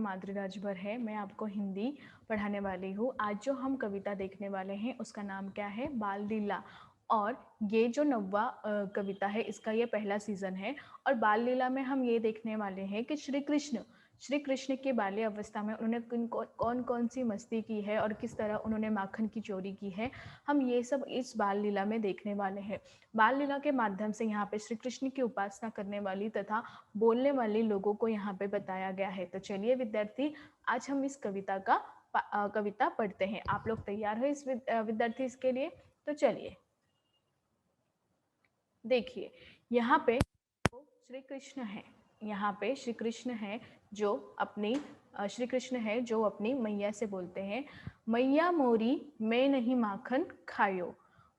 माधुरी राजभर है। मैं आपको हिंदी पढ़ाने वाली हूँ। आज जो हम कविता देखने वाले हैं उसका नाम क्या है? बाल लीला। और ये जो 9वां कविता है, इसका ये पहला सीज़न है। और बाल लीला में हम ये देखने वाले हैं कि श्री कृष्ण की बाल्य अवस्था में उन्होंने कौन कौन सी मस्ती की है और किस तरह उन्होंने माखन की चोरी की है। हम ये सब इस बाल लीला में देखने वाले हैं। बाल लीला के माध्यम से यहाँ पे श्री कृष्ण की उपासना करने वाली तथा बोलने वाले लोगों को यहाँ पे बताया गया है। तो चलिए विद्यार्थी, आज हम इस कविता पढ़ते हैं। आप लोग तैयार हो इस विद्यार्थी इसके लिए? तो चलिए देखिए, यहाँ पे श्री कृष्ण है। यहाँ पे श्री कृष्ण है जो अपनी मैया से बोलते हैं, मैया मोरी मैं नहीं माखन खायो,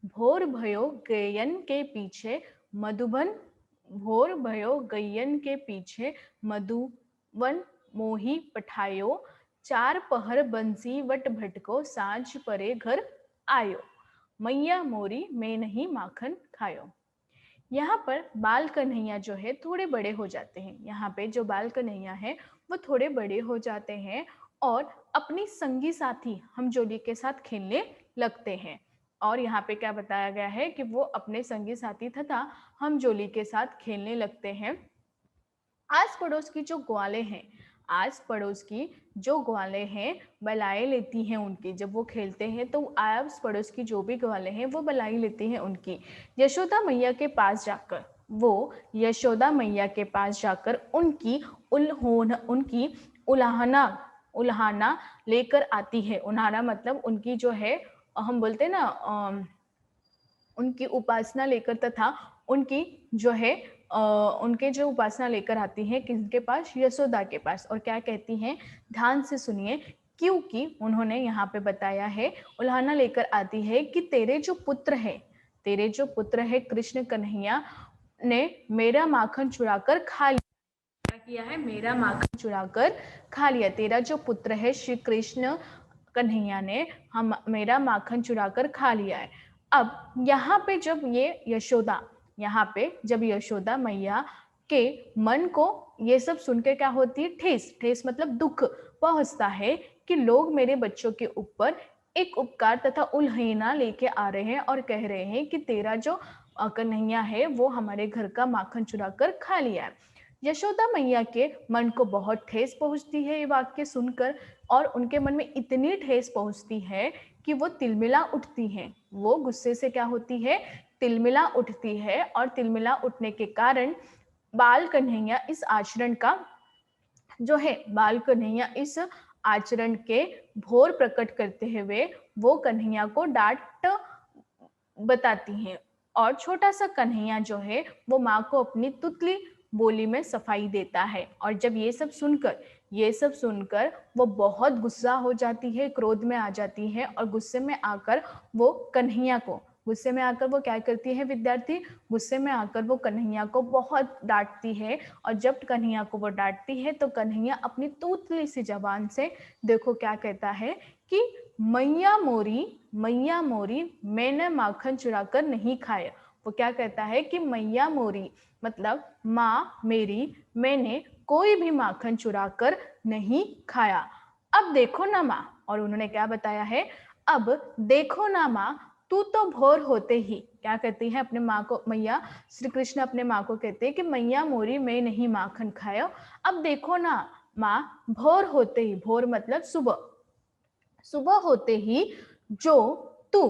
भोर भयो गैयन के पीछे मधुबन, भोर भयो गैयन के पीछे मधुबन मोही पठायो, चार पहर बंसी वट भटको सांझ परे घर आयो, मैया मोरी मैं नहीं माखन खायो। यहाँ पर बाल कन्हैया जो है थोड़े बड़े हो जाते हैं। यहाँ पे जो बाल कन्हैया है वो थोड़े बड़े हो जाते हैं और अपनी संगी साथी हमजोली के साथ खेलने लगते हैं। और यहाँ पे क्या बताया गया है कि वो अपने संगी साथी तथा हमजोली के साथ खेलने लगते हैं। आस पड़ोस की जो ग्वालें हैं, आस पड़ोस की जो ग्वालें हैं बलाई लेती हैं उनकी। जब वो खेलते हैं तो आस पड़ोस की जो भी ग्वालें हैं वो बलाई लेती हैं उनकी। यशोदा मैया के पास जाकर उनकी उल्हाना लेकर आती है। उल्हाना मतलब उनकी जो है, हम बोलते हैं ना, उनकी उपासना लेकर तथा उनकी जो है उनके जो उपासना लेकर आती हैं किसके पास? यशोदा के पास। और क्या कहती हैं, ध्यान से सुनिए, क्योंकि उन्होंने यहाँ पे बताया है, उल्हाना लेकर आती है कि तेरे जो पुत्र है कृष्ण कन्हैया ने मेरा माखन चुराकर खा लिया। क्या किया है? मेरा माखन चुराकर खा लिया। तेरा जो पुत्र है श्री कृष्ण कन्हैया ने मेरा माखन चुराकर खा लिया है। अब यहाँ पे जब यशोदा मैया के मन को ये सब सुनकर क्या होती है? ठेस मतलब दुख पहुंचता है कि लोग मेरे बच्चों के ऊपर एक उपकार तथा उल्हेना लेके आ रहे हैं और कह रहे हैं कि तेरा जो कन्हैया है वो हमारे घर का माखन चुराकर खा लिया है। यशोदा मैया के मन को बहुत ठेस पहुंचती है ये वाक्य सुनकर, और उनके मन में इतनी ठेस पहुंचती है कि वो तिलमिला उठती हैं। वो गुस्से से क्या होती है? तिलमिला उठती है। और तिलमिला उठने के कारण बाल कन्हैया इस आचरण के भोर प्रकट करते हुए वो कन्हैया को डांट बताती हैं। और छोटा सा कन्हैया जो है वो माँ को अपनी तुतली बोली में सफाई देता है। और जब ये सब सुनकर वो बहुत गुस्सा हो जाती है, क्रोध में आ जाती है, और गुस्से में आकर वो क्या करती है विद्यार्थी? गुस्से में आकर वो कन्हैया को बहुत डांटती है। और जब कन्हैया को वो डांटती है तो कन्हैया अपनी तूतली सी जबान से देखो क्या कहता है कि मैया मोरी मैंने माखन चुराकर नहीं खाया। वो क्या कहता है कि मैया मोरी मतलब माँ मेरी, मैंने कोई भी माखन चुराकर नहीं खाया। अब देखो ना माँ, और उन्होंने क्या बताया है? अब देखो ना माँ, तू तो भोर होते ही, क्या कहती है अपने माँ को? मैया श्री कृष्ण अपने माँ को कहते हैं कि मैया मोरी मैं नहीं माखन खाया। अब देखो ना माँ, भोर होते ही, भोर मतलब सुबह होते ही जो तू,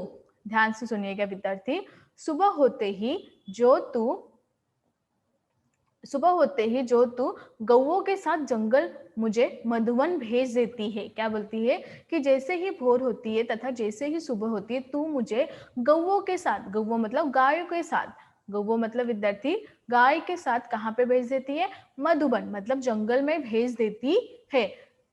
ध्यान से सुनिएगा विद्यार्थी, सुबह होते ही जो तू गौओं के साथ जंगल मुझे मधुवन भेज देती है। क्या बोलती है? कि जैसे ही भोर होती है तथा जैसे ही सुबह होती है तू मुझे गौओं के साथ, गौओं मतलब गायों के साथ, गौओं मतलब विद्यार्थी गाय के साथ कहाँ पे भेज देती है? मधुबन मतलब जंगल में भेज देती है।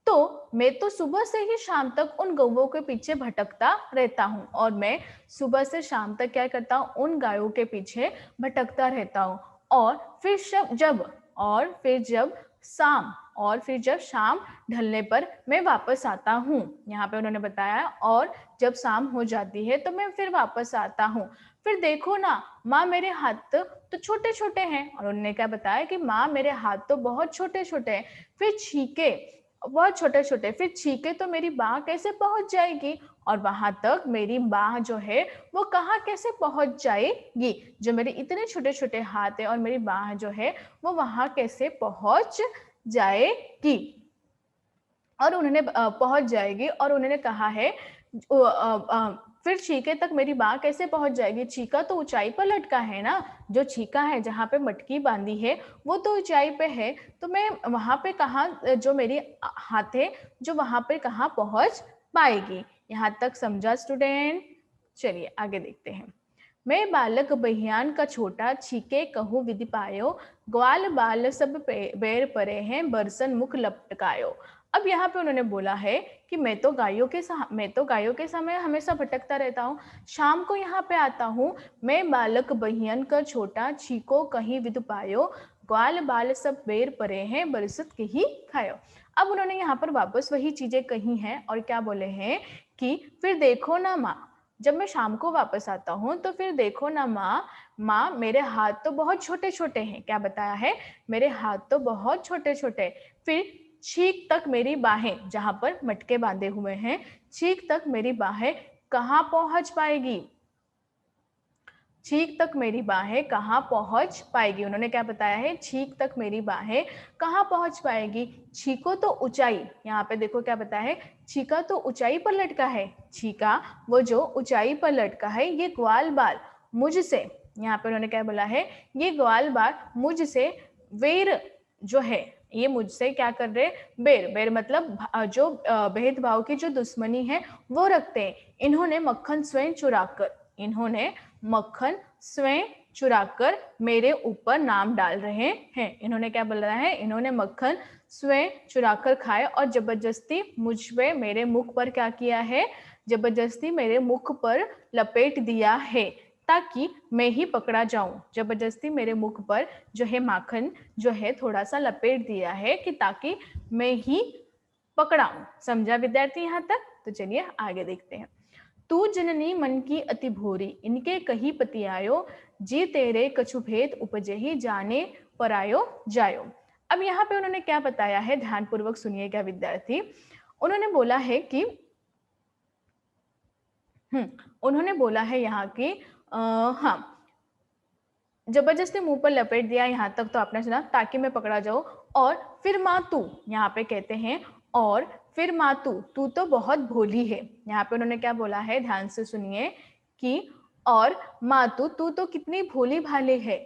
तो मैं तो सुबह से ही शाम तक उन गौओं के पीछे भटकता रहता हूँ, और मैं सुबह से शाम तक क्या करता हूँ? उन गायों के पीछे भटकता रहता हूँ। और फिर जब शाम ढलने पर मैं वापस आता हूँ। यहाँ पे उन्होंने बताया, और जब शाम हो जाती है तो मैं फिर वापस आता हूँ। फिर देखो ना माँ, मेरे हाथ तो छोटे छोटे हैं। और उन्होंने क्या बताया कि माँ मेरे हाथ तो बहुत छोटे छोटे हैं। फिर छीके बहुत छोटे छोटे, फिर छीके तो मेरी बाह कैसे पहुंच जाएगी, और वहां तक मेरी बाह जो है वो कहाँ कैसे पहुंच जाएगी, जो मेरे इतने छोटे छोटे हाथ है और मेरी बाह जो है वो वहां कैसे पहुंच जाएगी। और उन्होंने पहुंच जाएगी, और उन्होंने कहा है फिर छीके तक मेरी बाह कैसे पहुंच जाएगी, छीका तो ऊंचाई पर लटका है ना, जो छीका है जहाँ पे मटकी बांधी है वो तो ऊंचाई पे है, तो मैं वहां पे कहाँ, जो मेरी हाथ है जो वहां पे कहाँ पहुंच पाएगी। यहाँ तक समझा स्टूडेंट? चलिए आगे देखते हैं। मैं बालक बहियान का छोटा, छीके कहूँ विधि पायो, ग्वाल बाल सब बेर परे हैं, बरसन मुख लपटकायो। अब यहाँ पे उन्होंने बोला है कि मैं तो गायों के समय हमेशा भटकता रहता हूँ, शाम को यहाँ पे आता हूँ, मैं बालक बहियन का छोटा, छीको कहीं विधि पायो, ग्वाल बाल सब बेर परे हैं, बरसत के ही खायो। अब उन्होंने यहाँ पर वापस वही चीजें कही हैं, और क्या बोले हैं कि फिर देखो ना माँ, जब मैं शाम को वापस आता हूँ तो फिर देखो ना माँ मेरे हाथ तो बहुत छोटे छोटे हैं। क्या बताया है? मेरे हाथ तो बहुत छोटे छोटे। फिर छीक तक मेरी बाहें, जहां पर मटके बांधे हुए हैं, छीक तक मेरी बाहें कहाँ पहुंच पाएगी, छीक तक मेरी बाहें कहाँ पहुंच पाएगी। उन्होंने क्या बताया है? छीक तक मेरी बाहें कहाँ पहुंच पाएगी। छीको तो ऊंचाई, यहाँ पे देखो क्या बताया है, छीका तो ऊंचाई पर लटका है, छीका वो जो ऊंचाई पर लटका है, ये ग्वाल बाल मुझसे, यहाँ पे उन्होंने क्या बोला है, ये ग्वाल बाल मुझसे वेर जो है, ये मुझसे क्या कर रहे, बेर, बेर मतलब जो भेदभाव की जो दुश्मनी है वो रखते हैं। इन्होंने मक्खन स्वयं चुराकर, इन्होंने मक्खन स्वयं चुराकर मेरे ऊपर नाम डाल रहे हैं। इन्होंने क्या बोला है? इन्होंने मक्खन स्वयं चुराकर खाया और जबरदस्ती मुझ पे, मेरे मुख पर क्या किया है, जबरदस्ती मेरे मुख पर लपेट दिया है, ताकि मैं ही पकड़ा जाऊं। जबरदस्ती मेरे मुख पर जो है माखन जो है थोड़ा सा लपेट दिया है कि ताकि मैं ही पकड़ाऊं। समझा विद्यार्थी यहाँ तक? तो चलिए आगे देखते हैं। तू जननी मन की अति भोरी, इनके कही पति आयो, जी तेरे कछु भेद उपजे ही, जाने परायो जायो। अब यहाँ पे उन्होंने क्या बताया है, ध्यान पूर्वक सुनिएगा विद्यार्थी। उन्होंने बोला है कि उन्होंने बोला है यहाँ की हाँ, जबरदस्ती मुंह पर लपेट दिया, यहाँ तक तो आपने सुना, ताकि मैं पकड़ा जाऊं। और फिर माँ तू, यहाँ पे कहते हैं और फिर माँ तू, तू तो बहुत भोली है। यहाँ पे उन्होंने क्या बोला है, ध्यान से सुनिए कि और माँ तू, तू तो कितनी भोली भाली है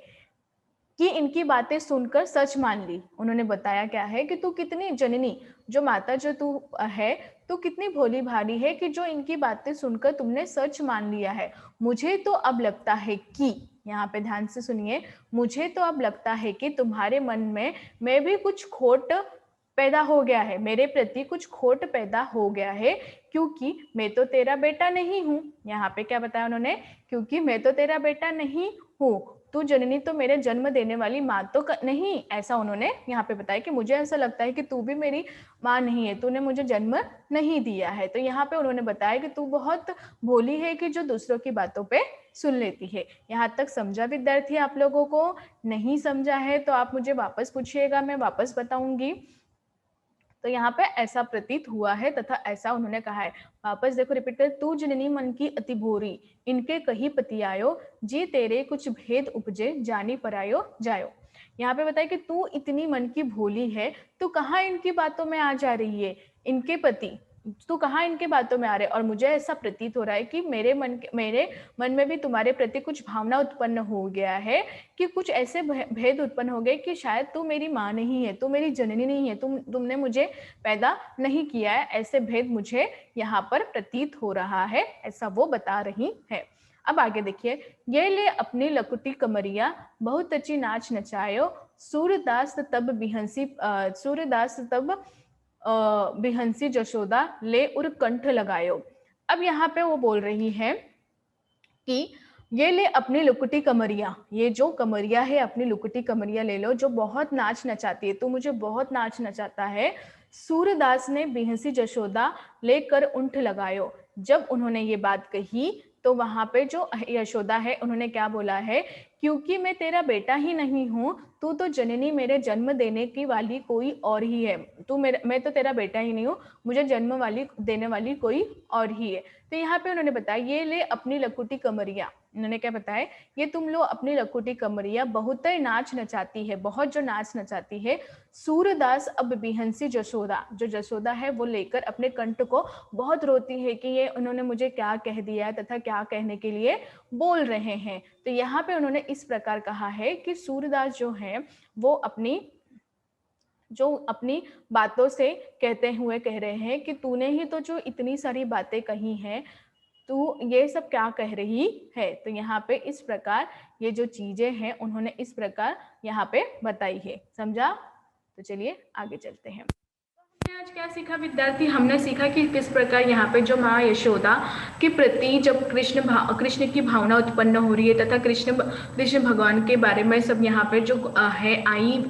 कि इनकी बातें सुनकर सच मान ली। उन्होंने बताया क्या है कि तू कितनी जननी, जो माता जो तू है, तू कितनी भोली भाली है कि जो इनकी बातें सुनकर तुमने सच मान लिया है। मुझे तो अब लगता है कि, यहाँ पे ध्यान से सुनिए, मुझे तो अब लगता है कि तुम्हारे मन में मैं भी कुछ खोट पैदा हो गया है, मेरे प्रति कुछ खोट पैदा हो गया है, क्योंकि मैं तो तेरा बेटा नहीं हूँ। यहाँ पे क्या बताया उन्होंने, क्योंकि मैं तो तेरा बेटा नहीं हूँ, तू जननी तो मेरे जन्म देने वाली माँ तो नहीं, ऐसा उन्होंने यहाँ पे बताया कि मुझे ऐसा लगता है कि तू भी मेरी माँ नहीं है, तूने मुझे जन्म नहीं दिया है। तो यहाँ पे उन्होंने बताया कि तू बहुत भोली है कि जो दूसरों की बातों पे सुन लेती है। यहाँ तक समझा विद्यार्थी आप लोगों को? नहीं समझा है तो आप मुझे वापस पूछिएगा, मैं वापस बताऊंगी। तो यहाँ पे ऐसा प्रतीत हुआ है तथा ऐसा उन्होंने कहा है। वापस देखो, रिपीट कर, तू जननी मन की अति भोरी, इनके कही पति आयो, जी तेरे कुछ भेद उपजे, जानी परायो जायो। यहाँ पे बताया कि तू इतनी मन की भोली है, तू कहाँ इनकी बातों में आ जा रही है, इनके पति, तू कहाँ इनके बातों में आ रहे, और मुझे ऐसा प्रतीत हो रहा है कि मेरे मन में भी तुम्हारे प्रति कुछ भावना उत्पन्न हो गया है, कि कुछ ऐसे भेद उत्पन्न हो गए कि शायद तू मेरी माँ नहीं है, तू मेरी जननी नहीं है, तुमने मुझे पैदा नहीं किया है, ऐसे भेद मुझे यहाँ पर प्रतीत हो रहा है, ऐसा वो बता रही है। अब आगे देखिए, ये ले अपनी लकुटी कमरिया, बहुत अच्छी नाच नचायो, सूरदास तब बिहंसी जशोदा ले उर कंठ लगायो। अब यहाँ पे वो बोल रही है कि ये ले अपनी लुकुटी कमरिया, ये जो कमरिया है अपनी लुकुटी कमरिया ले लो, जो बहुत नाच नचाती है, तो मुझे बहुत नाच नचाता है। सूरदास ने बिहंसी जशोदा लेकर उंठ लगायो। जब उन्होंने ये बात कही तो वहां पे जो यशोदा है उन्होंने क्या बोला है क्योंकि मैं तेरा बेटा ही नहीं हूँ, तू तो जननी, मेरे जन्म देने की वाली कोई और ही है। मैं तो तेरा बेटा ही नहीं हूँ, मुझे जन्म वाली देने वाली कोई और ही है। तो यहाँ पे उन्होंने बताया, ये ले अपनी लकुटी कमरिया। उन्होंने क्या बताया, ये तुम लो अपनी लकुटी कमरिया, बहुत नाच नचाती है, बहुत जो नाच नचाती है। सूरदास अब बिहंसी जसोदा, जो जसोदा है वो लेकर अपने कंठ को बहुत रोती है कि ये उन्होंने मुझे क्या कह दिया तथा क्या कहने के लिए बोल रहे हैं। तो यहाँ पे उन्होंने इस प्रकार कहा है कि सूरदास जो है वो अपनी बातों से कहते हुए कह रहे हैं कि तूने ही तो जो इतनी सारी बातें कही हैं, तू ये सब क्या कह रही है। तो यहाँ पे इस प्रकार ये जो चीजें हैं उन्होंने इस प्रकार यहाँ पे बताई है। समझा? तो चलिए आगे चलते हैं। आज क्या सीखा विद्यार्थी? हमने सीखा कि किस प्रकार यहाँ पे जो माँ यशोदा के प्रति जब कृष्ण की भावना उत्पन्न हो रही है तथा कृष्ण भगवान के बारे में सब यहाँ पे जो है आई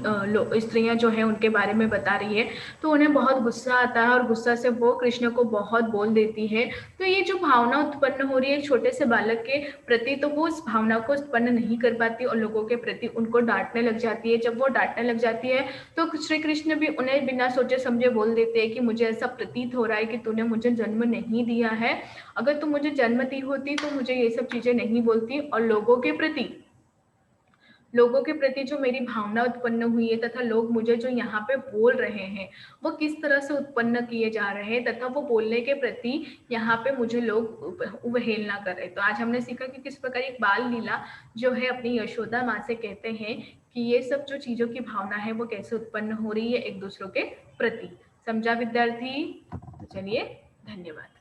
स्त्रियाँ जो है उनके बारे में बता रही है, तो उन्हें बहुत गुस्सा आता है और गुस्सा से वो कृष्ण को बहुत बोल देती है। तो ये जो भावना उत्पन्न हो रही है छोटे से बालक के प्रति, तो वो उस भावना को उत्पन्न नहीं कर पाती और लोगों के प्रति उनको डांटने लग जाती है। जब वो डांटने लग जाती है तो श्री कृष्ण भी उन्हें बिना सोचे समझे बोल देते हैं कि मुझे ऐसा प्रतीत हो रहा है कि तूने मुझे जन्म नहीं दिया है, अगर तू मुझे जन्म दी होती तो मुझे ये सब चीजें नहीं बोलती। और लोगों के प्रति जो मेरी भावना उत्पन्न हुई है तथा लोग मुझे जो यहाँ पे बोल रहे हैं वो किस तरह से उत्पन्न किए जा रहे हैं तथा वो बोलने के प्रति यहाँ पे मुझे लोग अवहेलना कर रहे हैं। तो आज हमने सीखा कि किस प्रकार एक बाल लीला जो है अपनी यशोदा माँ से कहते हैं कि ये सब जो चीजों की भावना है वो कैसे उत्पन्न हो रही है एक दूसरों के प्रति। समझा विद्यार्थी? तो चलिए, धन्यवाद।